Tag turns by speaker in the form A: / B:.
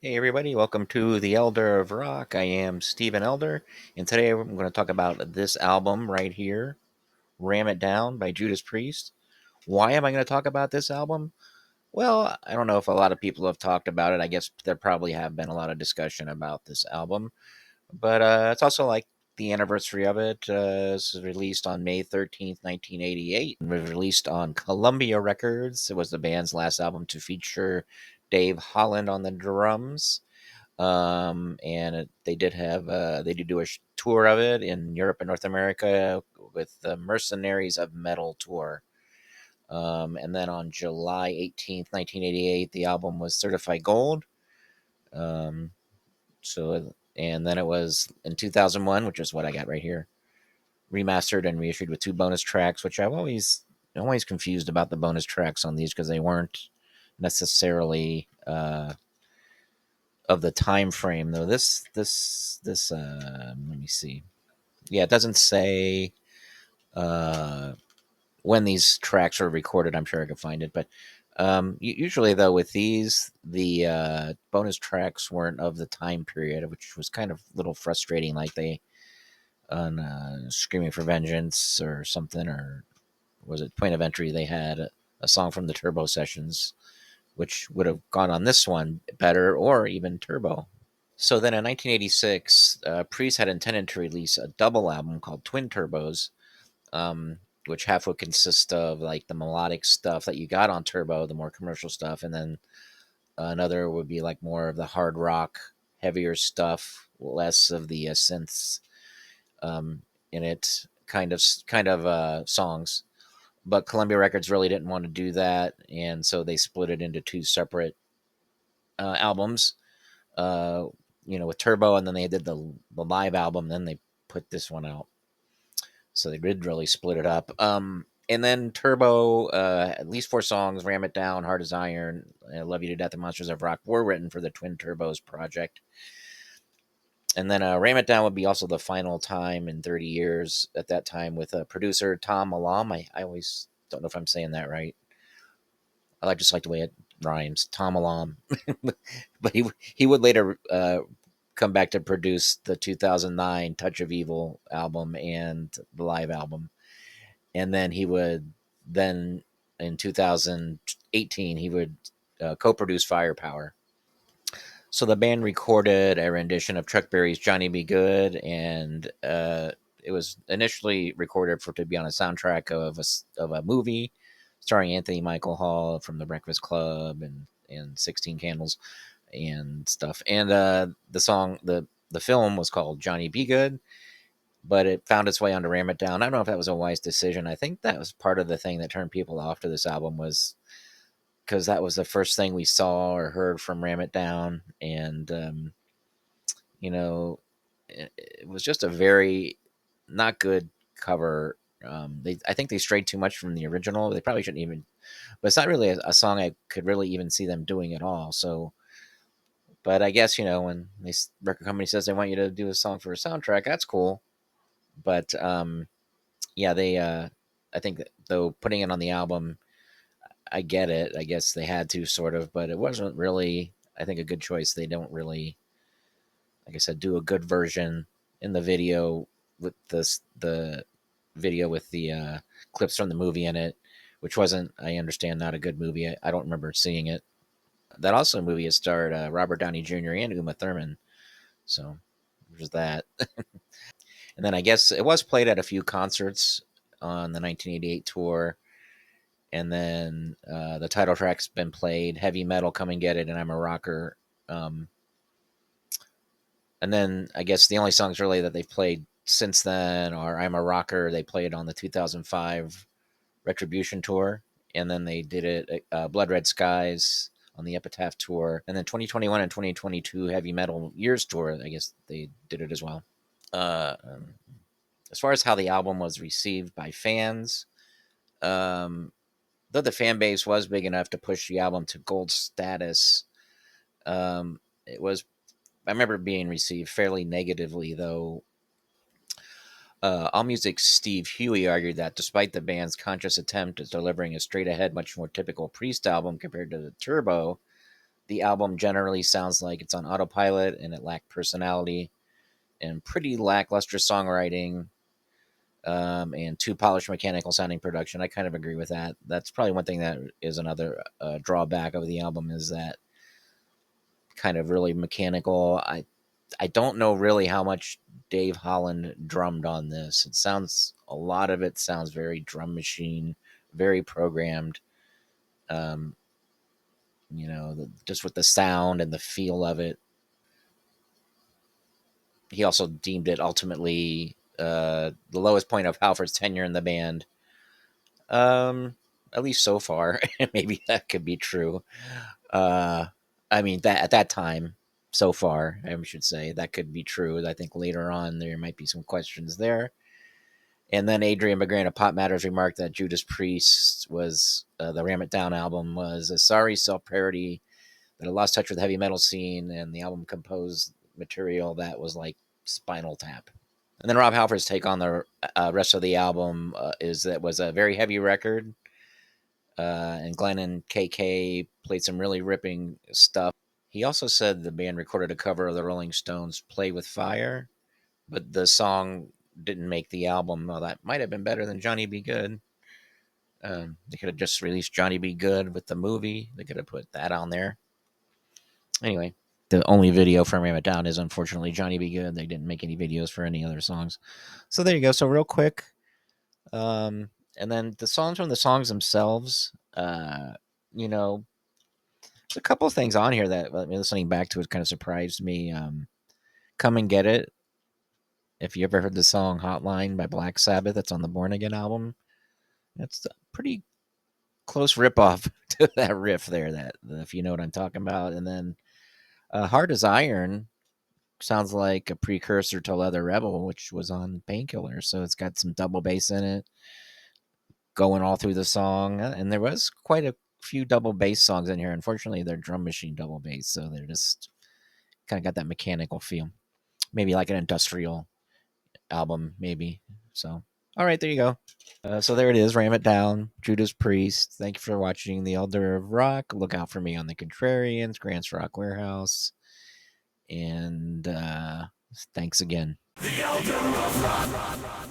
A: Hey everybody, welcome to the Elder of Rock. I am Stephen Elder, and today I'm going to talk about this album right here, Ram It Down by Judas Priest. Why am I going to talk about this album? Well, I don't know if a lot of people have talked about it. I guess there probably have been a lot of discussion about this album, but it's also like the anniversary of it. This was released on May 13th, 1988. It was released on Columbia Records. It was the band's last album to feature Dave Holland on the drums. They did have they did do a tour of it in Europe and North America with the Mercenaries of Metal tour. And then on July 18th, 1988, the album was certified gold. Um, and then it was in 2001, which is what I got right here, remastered and reissued with two bonus tracks, which I'm always confused about the bonus tracks on these because they weren't necessarily of the time frame though. This let me see. Yeah, it doesn't say uh when these tracks were recorded. I'm sure I could find it, but usually though with these the bonus tracks weren't of the time period, which was kind of a little frustrating. Like they on Screaming for Vengeance or something, or was it Point of Entry, they had a song from the Turbo Sessions which would have gone on this one better, or even Turbo. So then in 1986, Priest had intended to release a double album called Twin Turbos, which half would consist of like the melodic stuff that you got on Turbo, the more commercial stuff, and then another would be like more of the hard rock, heavier stuff, less of the synths in it, kind of songs. But Columbia Records really didn't want to do that, and so they split it into two separate albums. Uh, with Turbo, and then they did the live album. Then they put this one out, so they did really split it up. And then Turbo, at least four songs: "Ram It Down," "Hard as Iron," "Love You to Death," and "Monsters of Rock" were written for the Twin Turbos project. And then "Ram It Down" would be also the final time in 30 years at that time with producer Tom Malam. I always don't know if I'm saying that right. Just like the way it rhymes, Tom Malam. But he would later come back to produce the 2009 Touch of Evil album and the live album. And then he would then in 2018 he would co-produce Firepower. So the band recorded a rendition of Chuck Berry's Johnny Be Good, and it was initially recorded for to be on a soundtrack of a movie starring Anthony Michael Hall from The Breakfast Club and 16 Candles and stuff. And the film was called Johnny Be Good, but it found its way onto Ram It Down. I don't know if that was a wise decision. I think that was part of the thing that turned people off to this album, was because that was the first thing we saw or heard from Ram It Down, and you know, it was just a very not good cover. I think they strayed too much from the original. They probably shouldn't even, but it's not really a song I could really even see them doing at all. So, but I guess when the record company says they want you to do a song for a soundtrack, that's cool. But yeah, they I think that, though, putting it on the album, I get it. I guess they had to, sort of, but it wasn't really, I think, a good choice. They don't really, like I said, do a good version in the video with the video with the clips from the movie in it, which wasn't, I understand, not a good movie. I don't remember seeing it. That also movie has starred Robert Downey Jr. and Uma Thurman, so there's that. And then I guess it was played at a few concerts on the 1988 tour. And then the title track's been played: "Heavy Metal," "Come and Get It," and "I'm a Rocker." Um, and then I guess the only songs really that they've played since then are "I'm a Rocker." They played on the 2005 Retribution tour, and then they did it "Blood Red Skies" on the Epitaph tour, and then 2021 and 2022 Heavy Metal Years tour. I guess they did it as well. Uh, um, as far as how the album was received by fans, um, though the fan base was big enough to push the album to gold status, it was, I remember, being received fairly negatively, though. AllMusic's Steve Huey argued that despite the band's conscious attempt at delivering a straight ahead, much more typical Priest album compared to the Turbo, The album generally sounds like it's on autopilot and it lacked personality and pretty lackluster songwriting, and too polished mechanical sounding production. I kind of agree with that. That's probably one thing that is another drawback of the album is that kind of really mechanical. I don't know really how much Dave Holland drummed on this. It sounds a lot of it sounds very drum machine, very programmed. Um, just with the sound and the feel of it. He also deemed it ultimately the lowest point of Halford's tenure in the band. At least so far. Maybe that could be true. Uh, I mean that at that time, so far, I should say that could be true. I think later on there might be some questions there. And then Adrian McGrain of Pop Matters remarked that Judas Priest was the Ram It Down album was a sorry self parody that had lost touch with the heavy metal scene, and the album composed material that was like Spinal Tap. And then Rob Halford's take on the rest of the album is that it was a very heavy record, and Glenn and KK played some really ripping stuff. He also said the band recorded a cover of the Rolling Stones' "Play with Fire," but the song didn't make the album. Well, that might have been better than Johnny Be Good. They could have just released Johnny Be Good with the movie. They could have put that on there. Anyway, the only video from Ram It Down is unfortunately Johnny Be Good. They didn't make any videos for any other songs. So there you go. So real quick, and then the songs from the songs themselves, you know, there's a couple of things on here that listening back to it kind of surprised me. Come and Get It. If you ever heard the song Hotline by Black Sabbath, that's on the Born Again album. That's a pretty close ripoff to that riff there, that if you know what I'm talking about. And then Hard as Iron sounds like a precursor to Leather Rebel, which was on Painkiller. So it's got some double bass in it going all through the song. And there was quite a few double bass songs in here. Unfortunately, they're drum machine double bass. So they're just kind of got that mechanical feel. Maybe like an industrial album, maybe. So, all right, there you go. So there it is. Ram It Down, Judas Priest. Thank you for watching The Elder of Rock. Look out for me on The Contrarians, Grant's Rock Warehouse. And thanks again. The Elder of Rock.